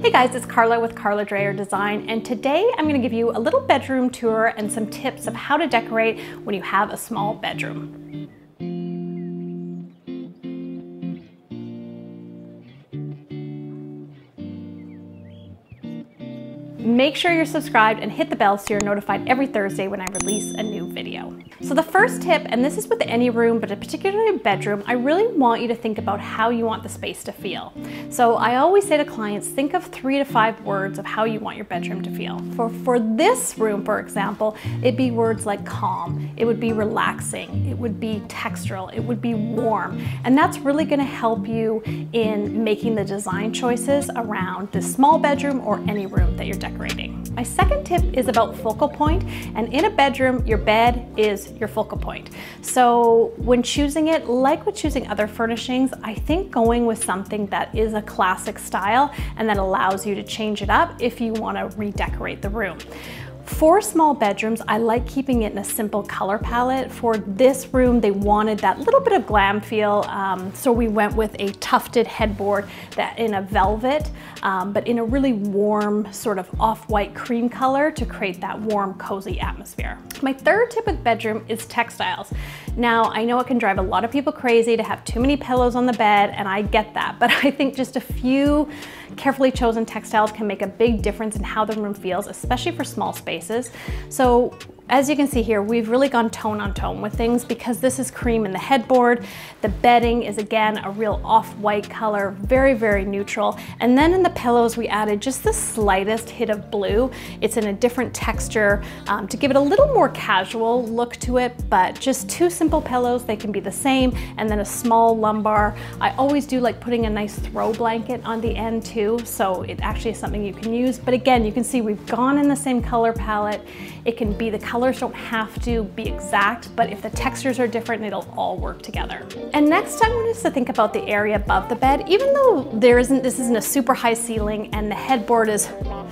Hey guys, it's Carla with Carla Dreyer Design, and today I'm going to give you a little bedroom tour and some tips of how to decorate when you have a small bedroom. Make sure you're subscribed and hit the bell so you're notified every Thursday when I release a new video. So the first tip, and this is with any room, but particularly a bedroom, I really want you to think about how you want the space to feel. So I always say to clients, think of 3 to 5 words of how you want your bedroom to feel. For this room, for example, it'd be words like calm, it would be relaxing, it would be textural, it would be warm, and that's really going to help you in making the design choices around this small bedroom or any room that you're decorating. My second tip is about focal point, and in a bedroom, your bed is your focal point. So when choosing it, like with choosing other furnishings, I think going with something that is a classic style and that allows you to change it up if you want to redecorate the room. For small bedrooms, I like keeping it in a simple color palette. For this room, they wanted that little bit of glam feel, so we went with a tufted headboard that in a velvet, but in a really warm sort of off-white cream color to create that warm, cozy atmosphere. My third tip with bedroom is textiles. Now, I know it can drive a lot of people crazy to have too many pillows on the bed, and I get that, but I think just a few carefully chosen textiles can make a big difference in how the room feels, especially for small spaces. So as you can see here, we've really gone tone on tone with things because this is cream in the headboard. The bedding is again a real off-white color, very, very neutral. And then in the pillows, we added just the slightest hit of blue. It's in a different texture to give it a little more casual look to it, but just 2 simple pillows, they can be the same, and then a small lumbar. I always do like putting a nice throw blanket on the end too, so it actually is something you can use. But again, you can see we've gone in the same color palette. It can be, the colors don't have to be exact, but if the textures are different, it'll all work together. And next I want us to think about the area above the bed. Even though this isn't a super high ceiling and the headboard is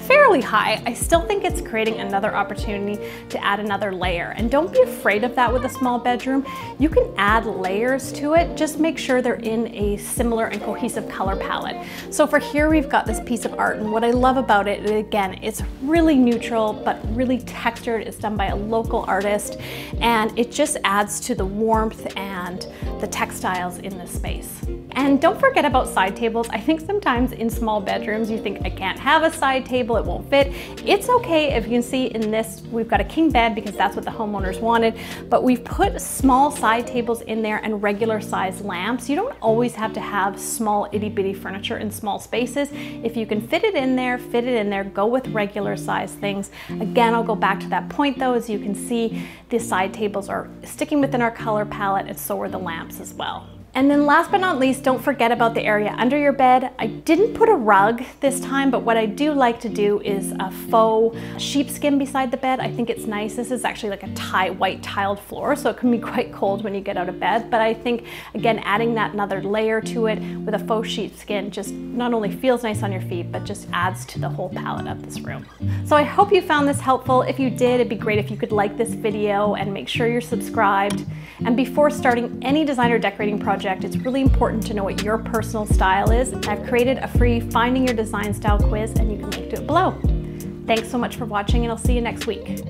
fairly high, I still think it's creating another opportunity to add another layer. And don't be afraid of that with a small bedroom. You can add layers to it, just make sure they're in a similar and cohesive color palette. So for here, we've got this piece of art, and what I love about it, again, it's really neutral, but really textured. It's done by a local artist, and it just adds to the warmth and the textiles in this space. And don't forget about side tables. I think sometimes in small bedrooms you think, I can't have a side table, it won't fit. It's okay. If you can see in this, we've got a king bed because that's what the homeowners wanted, but we've put small side tables in there and regular size lamps. You don't always have to have small itty bitty furniture in small spaces. If you can fit it in there, go with regular size things. Again, I'll go back to that point though. As you can see, the side tables are sticking within our color palette, and so are the lamps as well. And then last but not least, don't forget about the area under your bed. I didn't put a rug this time, but what I do like to do is a faux sheepskin beside the bed. I think it's nice. This is actually like a white tiled floor, so it can be quite cold when you get out of bed. But I think, again, adding that another layer to it with a faux sheepskin just not only feels nice on your feet, but just adds to the whole palette of this room. So I hope you found this helpful. If you did, it'd be great if you could like this video and make sure you're subscribed. And before starting any design or decorating project, it's really important to know what your personal style is. I've created a free Finding Your Design Style quiz, and you can link to it below. Thanks so much for watching, and I'll see you next week.